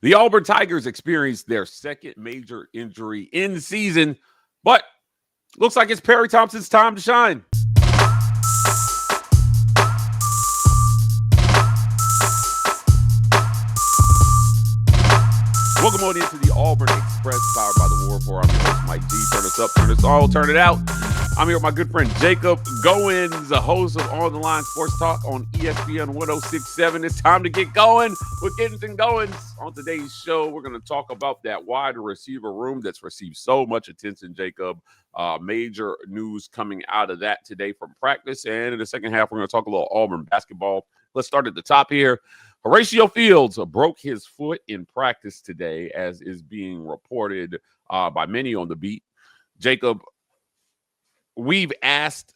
The Auburn Tigers experienced their second major injury in the season, but looks like it's Perry Thompson's time to shine. Welcome on into the Auburn Express, powered by the War Report. I'm your host, Mike G. Turn us up, turn us all, turn it out. I'm here with my good friend Jacob Goins, the host of On the Line Sports Talk on ESPN 106.7. It's time to get going with Giddens and Goins. On today's show, we're going to talk about that wide receiver room that's received so much attention, Jacob. Major news coming out of that today from practice. And in the second half, we're going to talk a little Auburn basketball. Let's start at the top here. Horacio Fields broke his foot in practice today, as is being reported by many on the beat. Jacob, we've asked,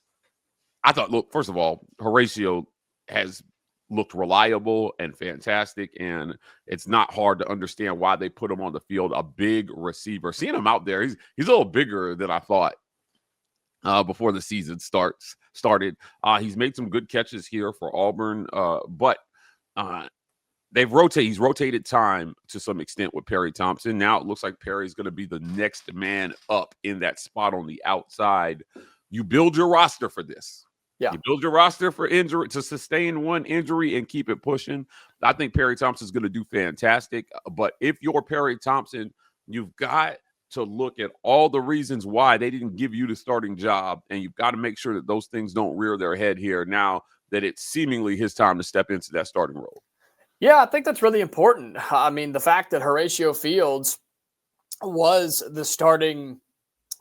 I thought, look, first of all, Horacio has looked reliable and fantastic, and it's not hard to understand why they put him on the field, a big receiver. Seeing him out there, he's a little bigger than I thought before the season started. He's made some good catches here for Auburn, but he's rotated time to some extent with Perry Thompson. Now it looks like Perry's going to be the next man up in that spot on the outside. You build your roster for this. Yeah. You build your roster for injury, to sustain one injury and keep it pushing. I think Perry Thompson's going to do fantastic. But if you're Perry Thompson, you've got to look at all the reasons why they didn't give you the starting job, and you've got to make sure that those things don't rear their head here now that it's seemingly his time to step into that starting role. Yeah, I think that's really important. I mean, the fact that Horacio Fields was the starting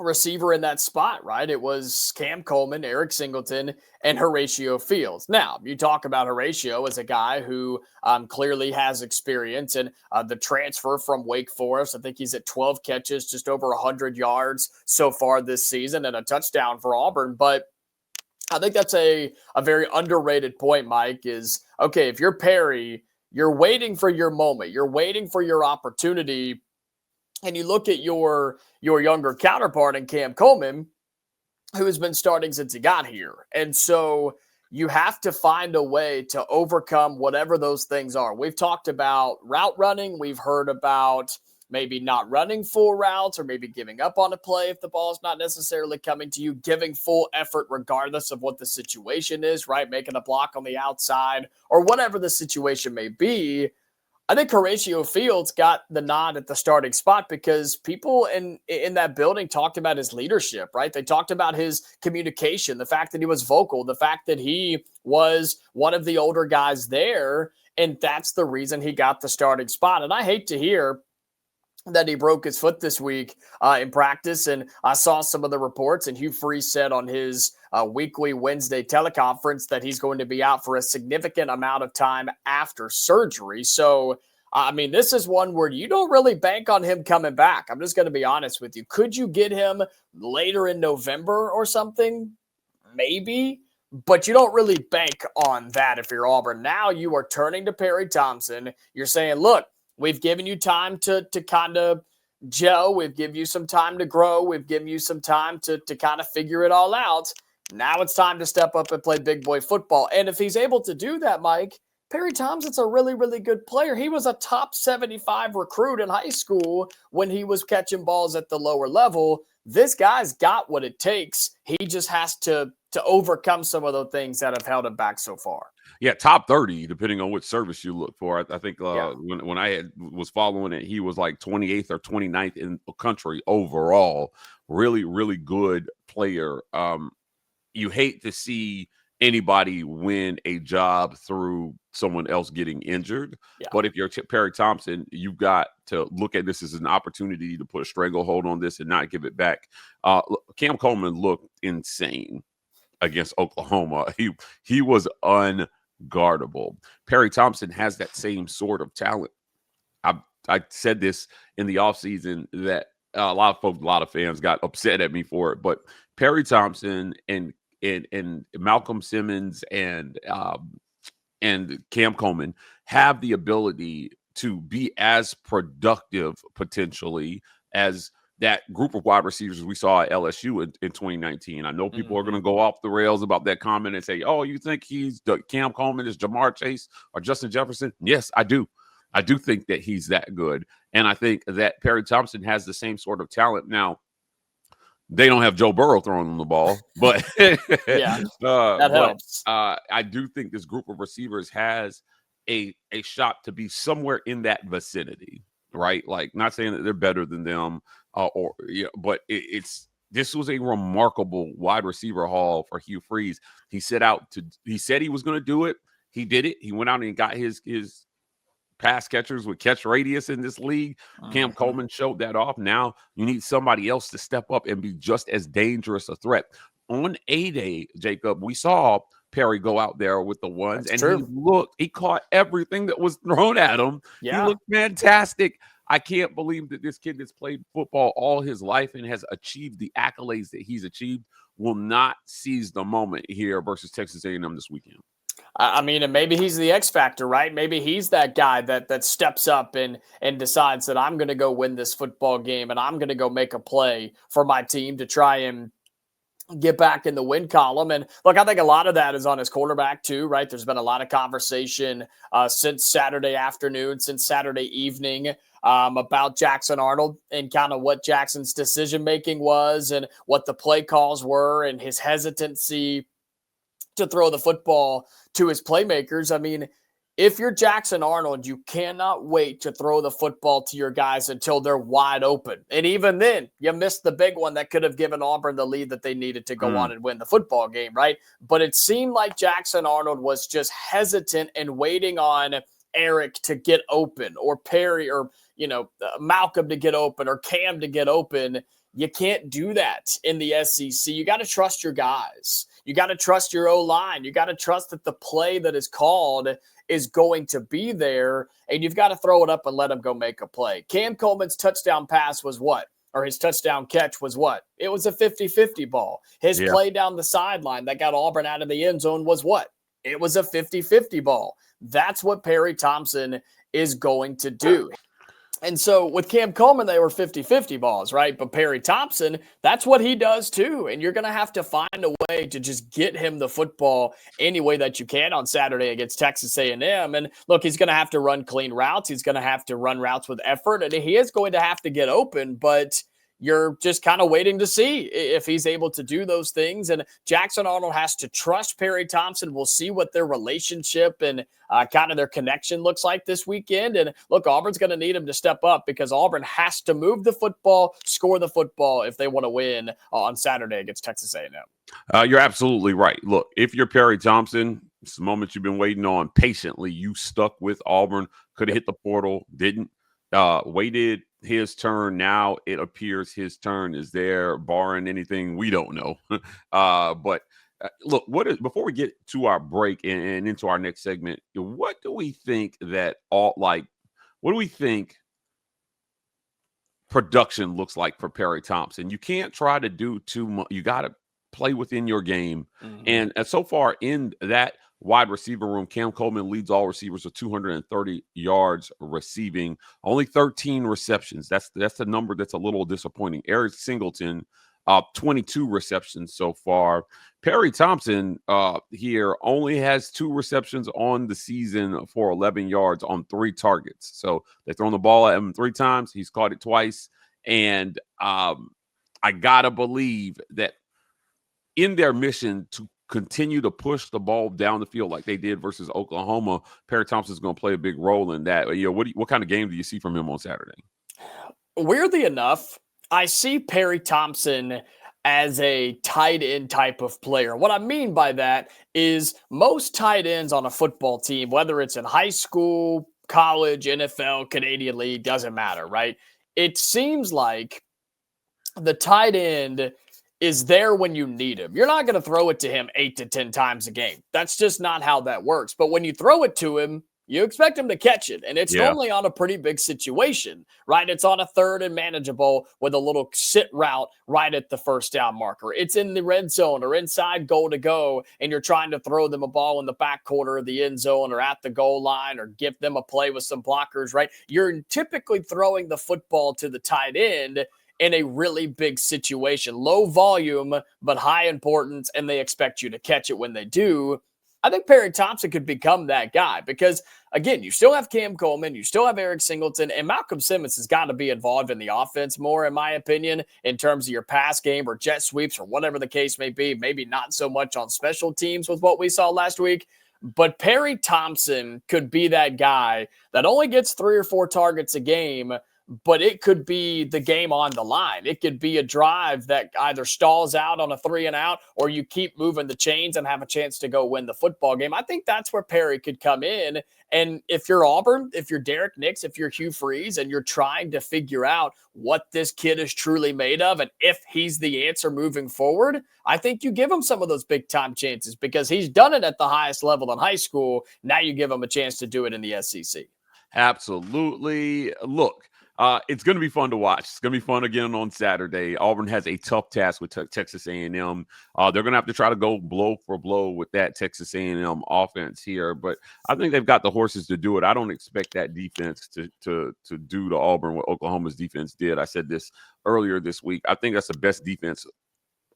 receiver in that spot, right? It was Cam Coleman, Eric Singleton, and Horacio Fields. Now, you talk about Horacio as a guy who clearly has experience, and the transfer from Wake Forest, I think he's at 12 catches, just over 100 yards so far this season, and a touchdown for Auburn. But I think that's a very underrated point, Mike, is, okay, if you're Perry, you're waiting for your moment. You're waiting for your opportunity. And you look at your younger counterpart in Cam Coleman, who has been starting since he got here. And so you have to find a way to overcome whatever those things are. We've talked about route running. We've heard about maybe not running full routes, or maybe giving up on a play if the ball is not necessarily coming to you, giving full effort regardless of what the situation is, right? Making a block on the outside or whatever the situation may be. I think Horacio Fields got the nod at the starting spot because people in that building talked about his leadership, right? They talked about his communication, the fact that he was vocal, the fact that he was one of the older guys there, and that's the reason he got the starting spot. And I hate to hear that he broke his foot this week in practice. And I saw some of the reports, and Hugh Freeze said on his weekly Wednesday teleconference that he's going to be out for a significant amount of time after surgery. So, I mean, this is one where you don't really bank on him coming back. I'm just going to be honest with you. Could you get him later in November or something? Maybe. But you don't really bank on that if you're Auburn. Now you are turning to Perry Thompson. You're saying, look, we've given you time to kind of gel. We've given you some time to grow. We've given you some time to kind of figure it all out. Now it's time to step up and play big boy football. And if he's able to do that, Mike, Perry Thompson's a really, really good player. He was a top 75 recruit in high school when he was catching balls at the lower level. This guy's got what it takes. He just has to overcome some of the things that have held him back so far. Yeah, top 30, depending on which service you look for. I think when I was following it, he was like 28th or 29th in the country overall. Really, really good player. You hate to see anybody win a job through someone else getting injured. Yeah. But if you're Perry Thompson, you've got to look at this as an opportunity to put a stranglehold on this and not give it back. Cam Coleman looked insane against Oklahoma. He was unguardable. Perry Thompson has that same sort of talent. I said this in the offseason that a lot of fans got upset at me for it, but Perry Thompson and Malcolm Simmons and Cam Coleman have the ability to be as productive potentially as that group of wide receivers we saw at LSU in 2019. I know people are going to go off the rails about that comment and say, oh, you think Cam Coleman is Jamar Chase or Justin Jefferson? Yes, I do. I do think that he's that good. And I think that Perry Thompson has the same sort of talent. Now, they don't have Joe Burrow throwing them the ball, but Yeah, that helps. I do think this group of receivers has a shot to be somewhere in that vicinity, right? Like, not saying that they're better than them, but this was a remarkable wide receiver haul for Hugh Freeze. He said he was going to do it. He did it. He went out and got his pass catchers with catch radius in this league. Cam Coleman showed that off. Now you need somebody else to step up and be just as dangerous a threat. On A-Day, Jacob, we saw Perry go out there with the ones. That's and true. he caught everything that was thrown at him. Yeah. He looked fantastic. I can't believe that this kid that's played football all his life and has achieved the accolades that he's achieved will not seize the moment here versus Texas A&M this weekend. I mean, and maybe he's the X factor, right? Maybe he's that guy that steps up and decides that I'm going to go win this football game and I'm going to go make a play for my team to try and get back in the win column. And look, I think a lot of that is on his quarterback too, right? There's been a lot of conversation since Saturday afternoon, since Saturday evening about Jackson Arnold and kind of what Jackson's decision-making was and what the play calls were and his hesitancy to throw the football to his playmakers. I mean, if you're Jackson Arnold, you cannot wait to throw the football to your guys until they're wide open. And even then, you missed the big one that could have given Auburn the lead that they needed to go on and win the football game, right? But it seemed like Jackson Arnold was just hesitant and waiting on Eric to get open or Perry or, Malcolm to get open or Cam to get open. You can't do that in the SEC. You got to trust your guys. You got to trust your O-line. You got to trust that the play that is called is going to be there, and you've got to throw it up and let him go make a play. Cam Coleman's touchdown pass was what? Or his touchdown catch was what? It was a 50-50 ball. His play down the sideline that got Auburn out of the end zone was what? It was a 50-50 ball. That's what Perry Thompson is going to do. And so with Cam Coleman, they were 50-50 balls, right? But Perry Thompson, that's what he does too. And you're going to have to find a way to just get him the football any way that you can on Saturday against Texas A&M. And look, he's going to have to run clean routes. He's going to have to run routes with effort. And he is going to have to get open, but you're just kind of waiting to see if he's able to do those things. And Jackson Arnold has to trust Perry Thompson. We'll see what their relationship and kind of their connection looks like this weekend. And look, Auburn's going to need him to step up because Auburn has to move the football, score the football if they want to win on Saturday against Texas A&M. You're absolutely right. Look, if you're Perry Thompson, it's the moment you've been waiting on patiently. You stuck with Auburn, could have hit the portal, didn't. Waited his turn. Now it appears his turn is there, barring anything we don't know. But look, before we get to our break and into our next segment, what do we think what do we think production looks like for Perry Thompson? You can't try to do too much. You got to play within your game. And so far in that wide receiver room, Cam Coleman leads all receivers with 230 yards receiving, only 13 receptions. That's the number that's a little disappointing. Eric Singleton, 22 receptions so far. Perry Thompson here only has 2 receptions on the season for 11 yards on 3 targets. So they've thrown the ball at him 3 times. He's caught it twice. And I got to believe that in their mission to continue to push the ball down the field like they did versus Oklahoma, Perry Thompson's going to play a big role in that. What kind of game do you see from him on Saturday? Weirdly enough, I see Perry Thompson as a tight end type of player. What I mean by that is most tight ends on a football team, whether it's in high school, college, NFL, Canadian League, doesn't matter, right? It seems like the tight end is there when you need him. You're not going to throw it to him 8 to 10 times a game. That's just not how that works. But when you throw it to him, you expect him to catch it. And it's normally on a pretty big situation, right? It's on a 3rd and manageable with a little sit route right at the first down marker. It's in the red zone or inside goal to go, and you're trying to throw them a ball in the back quarter of the end zone or at the goal line or give them a play with some blockers, right? You're typically throwing the football to the tight end in a really big situation, low volume, but high importance, and they expect you to catch it when they do. I think Perry Thompson could become that guy because, again, you still have Cam Coleman, you still have Eric Singleton, and Malcolm Simmons has got to be involved in the offense more, in my opinion, in terms of your pass game or jet sweeps or whatever the case may be. Maybe not so much on special teams with what we saw last week. But Perry Thompson could be that guy that only gets 3 or 4 targets a game, but it could be the game on the line. It could be a drive that either stalls out on a 3 and out, or you keep moving the chains and have a chance to go win the football game. I think that's where Perry could come in. And if you're Auburn, if you're Derek Nix, if you're Hugh Freeze, and you're trying to figure out what this kid is truly made of and if he's the answer moving forward, I think you give him some of those big time chances because he's done it at the highest level in high school. Now you give him a chance to do it in the SEC. Absolutely. Look, it's going to be fun to watch. It's going to be fun again on Saturday. Auburn has a tough task with Texas A&M. They're going to have to try to go blow for blow with that Texas A&M offense here, but I think they've got the horses to do it. I don't expect that defense to do to Auburn what Oklahoma's defense did. I said this earlier this week. I think that's the best defense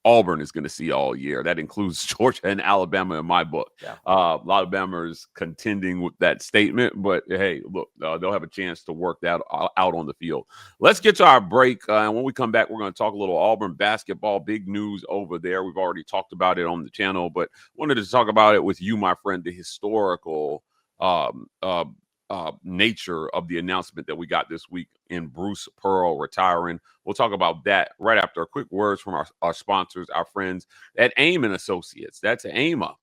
Auburn is going to see all year. That includes Georgia and Alabama in my book. Yeah. A lot of Bama's contending with that statement, but hey, look, they'll have a chance to work that out on the field. Let's get to our break. And when we come back, we're going to talk a little Auburn basketball. Big news over there. We've already talked about it on the channel, but wanted to talk about it with you, my friend, the historical nature of the announcement that we got this week in Bruce Pearl retiring. We'll talk about that right after a quick words from our sponsors, our friends at AIM and Associates. That's AIMA.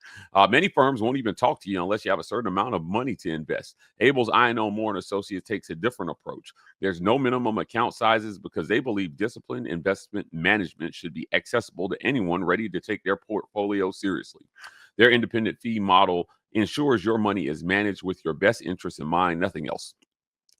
Many firms won't even talk to you unless you have a certain amount of money to invest. Abel's I&O Moore and Associates takes a different approach. There's no minimum account sizes because they believe disciplined investment management should be accessible to anyone ready to take their portfolio seriously. Their independent fee model ensures your money is managed with your best interests in mind, nothing else.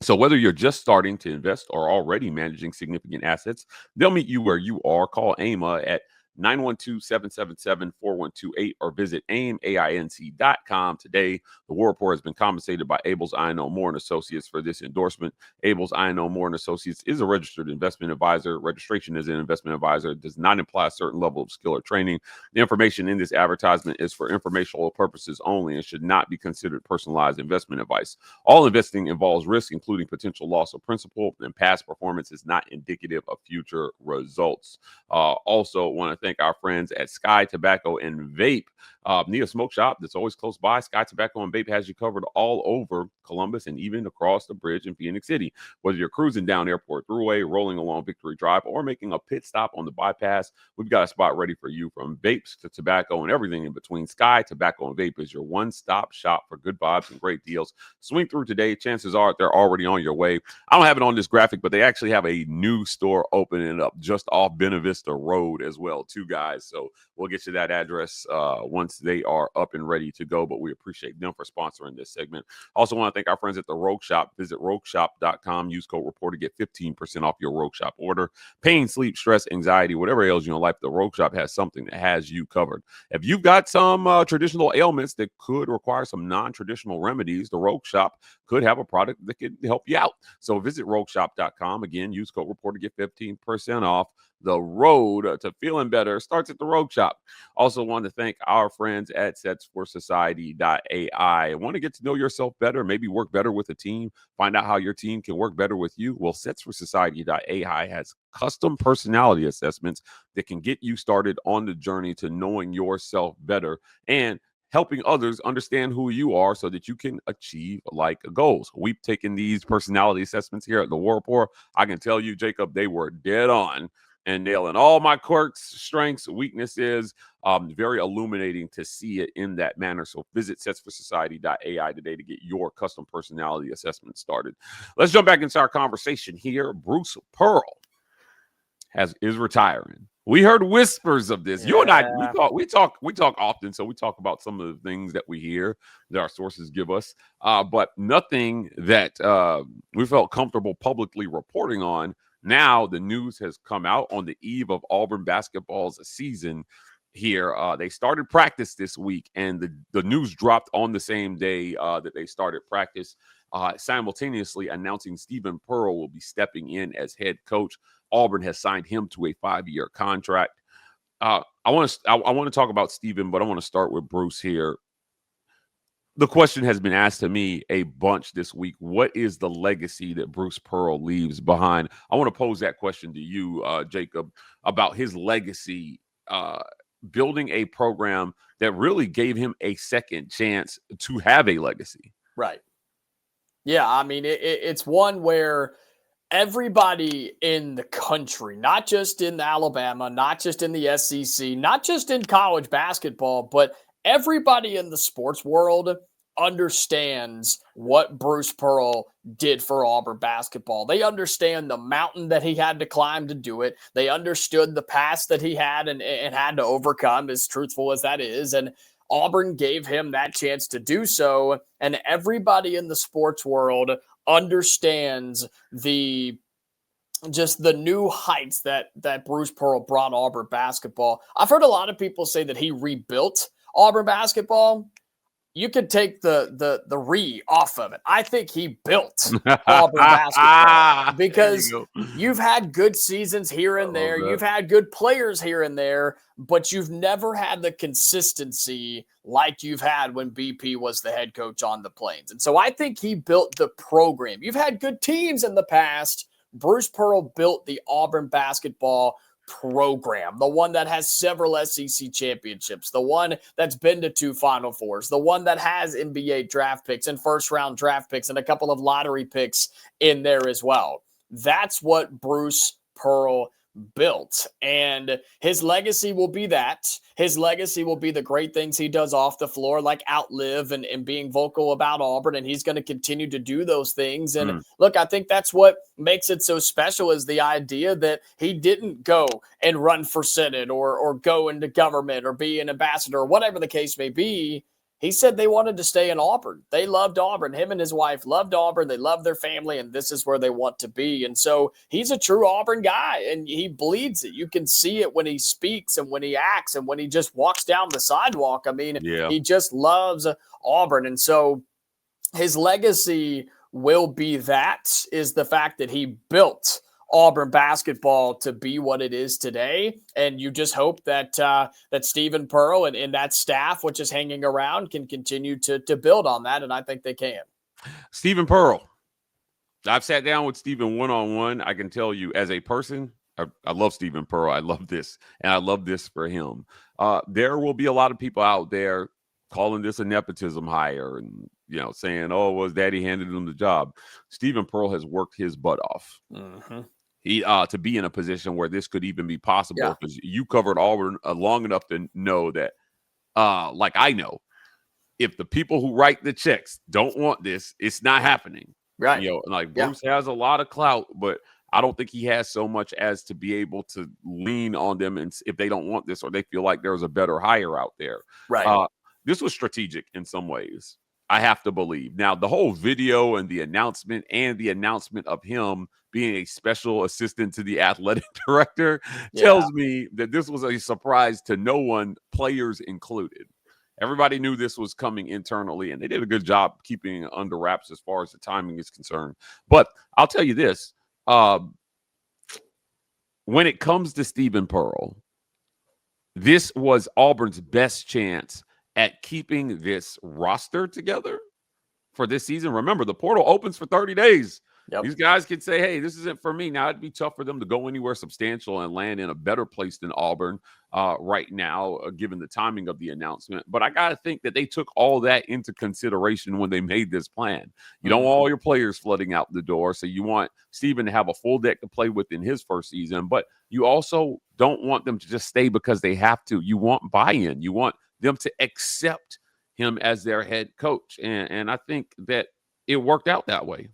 So whether you're just starting to invest or already managing significant assets, they'll meet you where you are. Call AIMA at 912-777-4128 or visit AIMAINC.com today. The War Report has been compensated by Abel's I&O Moore and Associates for this endorsement. Abel's I&O Moore and Associates is a registered investment advisor. Registration as an investment advisor does not imply a certain level of skill or training. The information in this advertisement is for informational purposes only and should not be considered personalized investment advice. All investing involves risk, including potential loss of principal, and past performance is not indicative of future results. Also want to thank our friends at Sky Tobacco and Vape. Need a smoke shop that's always close by? Sky Tobacco and Vape has you covered all over Columbus and even across the bridge in Phoenix City. Whether you're cruising down Airport Thruway, rolling along Victory Drive, or making a pit stop on the bypass, we've got a spot ready for you. From vapes to tobacco and everything in between, Sky Tobacco and Vape is your one-stop shop for good vibes and great deals. Swing through today. Chances are they're already on your way. I don't have it on this graphic, but they actually have a new store opening up just off Buena Vista Road as well, too, guys. So we'll get you that address once they are up and ready to go, but we appreciate them for sponsoring this segment. Also want to thank our friends at the Rogue Shop. Visit rogueshop.com. Use code REPORT to get 15% off your Rogue Shop order. Pain, sleep, stress, anxiety, whatever ails you in life, the Rogue Shop has something that has you covered. If you've got some traditional ailments that could require some non-traditional remedies, the Rogue Shop could have a product that could help you out. So visit rogueshop.com. Again, use code REPORT to get 15% off. The road to feeling better starts at the Rogue Shop. Also want to thank our friends at setsforsociety.ai. Want to get to know yourself better, maybe work better with a team, find out how your team can work better with you? Well, setsforsociety.ai has custom personality assessments that can get you started on the journey to knowing yourself better and helping others understand who you are so that you can achieve like goals. We've taken these personality assessments here at the War Report. I can tell you, Jacob, they were dead on and nailing all my quirks, strengths, weaknesses. Very illuminating to see it in that manner. So visit setsforsociety.ai today to get your custom personality assessment started. Let's jump back into our conversation here. Bruce Pearl is retiring. We heard whispers of this. Yeah. You and I, we talk often. So we talk about some of the things that we hear that our sources give us, but nothing that we felt comfortable publicly reporting on. Now the news has come out on the eve of Auburn basketball's season here. They started practice this week, and the news dropped on the same day that they started practice, simultaneously announcing Stephen Pearl will be stepping in as head coach. Auburn has signed him to a 5-year contract. I want to talk about Stephen, but I want to start with Bruce here. the question has been asked to me a bunch this week. What is the legacy that Bruce Pearl leaves behind? I want to pose that question to you, Jacob, about his legacy, building a program that really gave him a second chance to have a legacy. Right. Yeah, I mean, it's one where everybody in the country, not just in Alabama, not just in the SEC, not just in college basketball, but everybody in the sports world understands what Bruce Pearl did for Auburn basketball. They understand the mountain that he had to climb to do it. They understood the past that he had and had to overcome, as truthful as that is. And Auburn gave him that chance to do so. And everybody in the sports world understands the new heights that Bruce Pearl brought Auburn basketball. I've heard a lot of people say that he rebuilt Auburn basketball. You could take the re off of it. I think he built Auburn basketball because you've had good seasons here and there. You've had good players here and there, but you've never had the consistency like you've had when BP was the head coach on the Plains. And so I think he built the program. You've had good teams in the past. Bruce Pearl built the Auburn basketball program, the one that has several SEC championships, the one that's been to 2 Final Fours, the one that has NBA draft picks and first-round draft picks and a couple of lottery picks in there as well. That's what Bruce Pearl built, and his legacy will be that. His legacy will be the great things he does off the floor, like Outlive and being vocal about Auburn, and he's going to continue to do those things. And look, I think that's what makes it so special, is the idea that he didn't go and run for Senate or go into government or be an ambassador or whatever the case may be. He said they wanted to stay in Auburn. They loved Auburn. Him and his wife loved Auburn. They loved their family, and this is where they want to be. And so he's a true Auburn guy, and he bleeds it. You can see it when he speaks and when he acts and when he just walks down the sidewalk. I mean, He just loves Auburn. And so his legacy will be that, is the fact that he built Auburn basketball to be what it is today. And you just hope that that Stephen Pearl and that staff, which is hanging around, can continue to build on that. And I think they can. Stephen Pearl. I've sat down with Stephen one-on-one. I can tell you, as a person, I love Stephen Pearl. I love this, and I love this for him. There will be a lot of people out there calling this a nepotism hire and, saying, oh, well, his daddy handed him the job. Stephen Pearl has worked his butt off. He to be in a position where this could even be possible, because you covered Auburn long enough to know that, like I know, if the people who write the checks don't want this, it's not happening. Right. Bruce has a lot of clout, but I don't think he has so much as to be able to lean on them, and if they don't want this or they feel like there's a better hire out there. Right. This was strategic in some ways, I have to believe. Now, the whole video and the announcement of him being a special assistant to the athletic director tells me that this was a surprise to no one, players included. Everybody knew this was coming internally, and they did a good job keeping it under wraps as far as the timing is concerned. But I'll tell you this, when it comes to Stephen Pearl, this was Auburn's best chance at keeping this roster together for this season. Remember, the portal opens for 30 days. These guys can say, hey, this isn't for me. Now, it'd be tough for them to go anywhere substantial and land in a better place than Auburn right now, given the timing of the announcement. But I got to think that they took all that into consideration when they made this plan. You don't want all your players flooding out the door, so you want Stephen to have a full deck to play with in his first season. But you also don't want them to just stay because they have to. You want buy-in. You want them to accept him as their head coach. And I think that it worked out that way.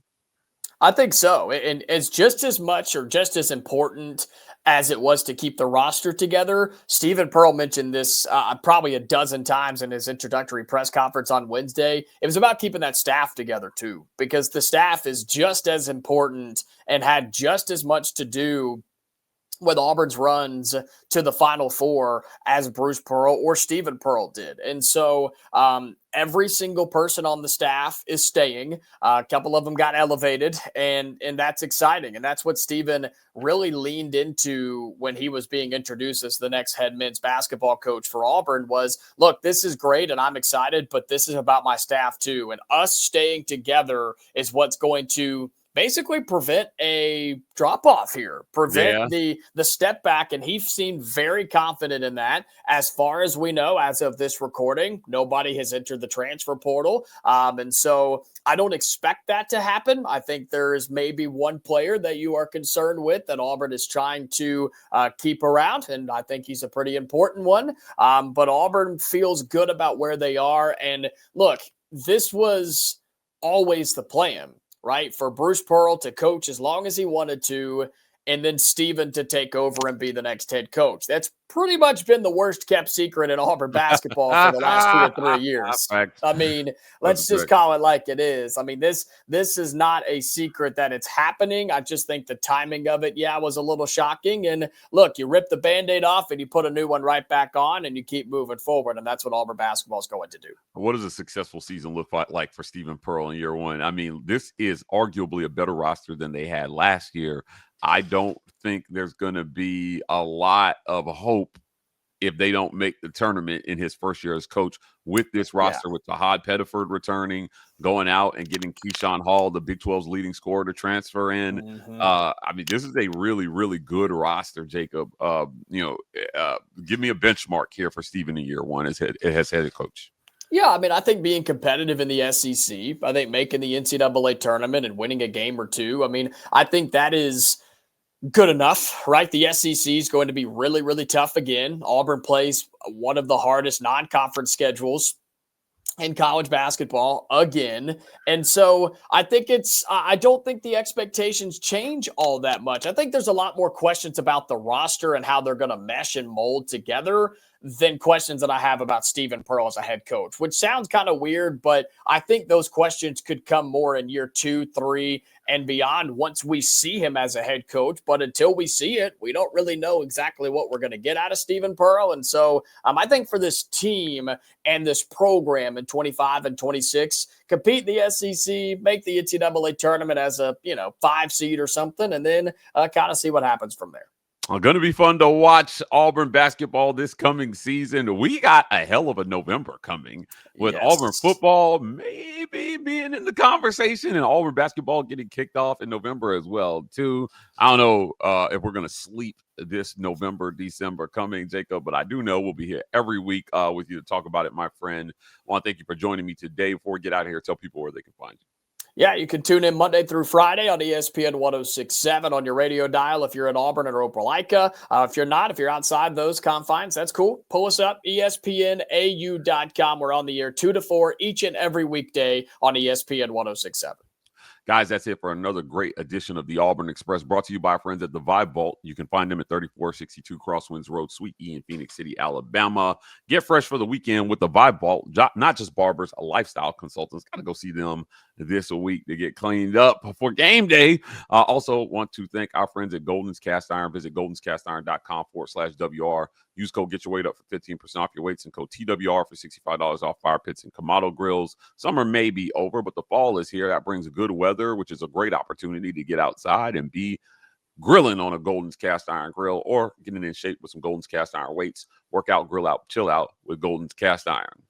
I think so. And it's just as much or just as important as it was to keep the roster together. Stephen Pearl mentioned this probably a dozen times in his introductory press conference on Wednesday. It was about keeping that staff together too, because the staff is just as important and had just as much to do with Auburn's runs to the Final Four as Bruce Pearl or Stephen Pearl did. And so every single person on the staff is staying. A couple of them got elevated, and that's exciting. And that's what Stephen really leaned into when he was being introduced as the next head men's basketball coach for Auburn was, look, this is great and I'm excited, but this is about my staff too. And us staying together is what's going to basically prevent a drop-off here, prevent the step back, and he seemed very confident in that. As far as we know, as of this recording, nobody has entered the transfer portal, and so I don't expect that to happen. I think there is maybe one player that you are concerned with that Auburn is trying to keep around, and I think he's a pretty important one, but Auburn feels good about where they are, and look, this was always the plan, right? For Bruce Pearl to coach as long as he wanted to, and then Stephen to take over and be the next head coach. That's pretty much been the worst kept secret in Auburn basketball for the last 2 or 3 years. I mean, let's just call it like it is. I mean, this is not a secret that it's happening. I just think the timing of it, was a little shocking. And look, you rip the Band-Aid off and you put a new one right back on and you keep moving forward. And that's what Auburn basketball is going to do. What does a successful season look like for Stephen Pearl in year one? I mean, this is arguably a better roster than they had last year. I don't think there's going to be a lot of hope if they don't make the tournament in his first year as coach with this roster, with Tahad Pettiford returning, going out and getting Keyshawn Hall, the Big 12's leading scorer, to transfer in. I mean, this is a really, really good roster, Jacob. Give me a benchmark here for Stephen in year one as head coach. Yeah, I mean, I think being competitive in the SEC, I think making the NCAA tournament and winning a game or two, I mean, I think that is good enough, right? The SEC is going to be really, really tough again. Auburn plays one of the hardest non-conference schedules in college basketball again. And so I think I don't think the expectations change all that much. I think there's a lot more questions about the roster and how they're going to mesh and mold together than questions that I have about Stephen Pearl as a head coach, which sounds kind of weird, but I think those questions could come more in year 2, 3, and beyond once we see him as a head coach. But until we see it, we don't really know exactly what we're going to get out of Stephen Pearl. And so I think for this team and this program in 25 and 26, compete in the SEC, make the NCAA tournament as a 5 seed or something, and then kind of see what happens from there. Going to be fun to watch Auburn basketball this coming season. We got a hell of a November coming with Auburn football maybe being in the conversation and Auburn basketball getting kicked off in November as well, too. I don't know if we're going to sleep this November, December coming, Jacob, but I do know we'll be here every week with you to talk about it, my friend. I want to thank you for joining me today. Before we get out of here, tell people where they can find you. Yeah, you can tune in Monday through Friday on ESPN 106.7 on your radio dial if you're in Auburn or Opelika. If you're not, if you're outside those confines, that's cool. Pull us up, ESPNAU.com. We're on the air 2 to 4 each and every weekday on ESPN 106.7. Guys, that's it for another great edition of the Auburn Express, brought to you by our friends at the Vibe Vault. You can find them at 3462 Crosswinds Road, Suite E in Phoenix City, Alabama. Get fresh for the weekend with the Vibe Vault. Not just barbers, lifestyle consultants. Got to go see them this week to get cleaned up for game day. Also want to thank our friends at Golden's Cast Iron. Visit goldenscastiron.com/WR. Use code Get Your Weight Up for 15% off your weights and code TWR for $65 off fire pits and Kamado grills. Summer may be over, but the fall is here. That brings good weather, which is a great opportunity to get outside and be grilling on a Golden's Cast Iron grill or getting in shape with some Golden's Cast Iron weights. Work out, grill out, chill out with Golden's Cast Iron.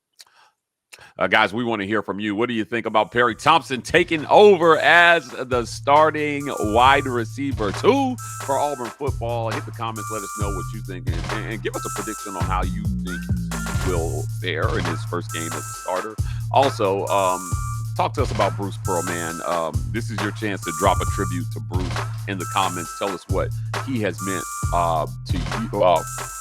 Guys, we want to hear from you. What do you think about Perry Thompson taking over as the starting wide receiver 2 for Auburn football? Hit the comments. Let us know what you think. And give us a prediction on how you think he will fare in his first game as a starter. Also, talk to us about Bruce Pearl, man. This is your chance to drop a tribute to Bruce in the comments. Tell us what he has meant to you,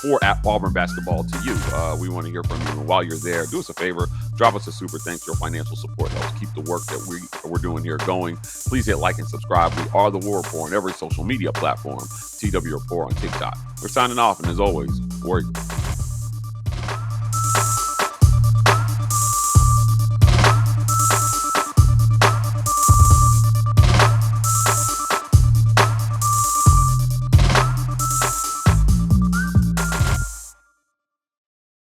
for Auburn basketball to you. We want to hear from you. And while you're there, do us a favor. Drop us a super thanks. Your financial support helps keep the work that we're doing here going. Please hit like and subscribe. We are the War Report on every social media platform. TW Report on TikTok. We're signing off. And as always, Warriors.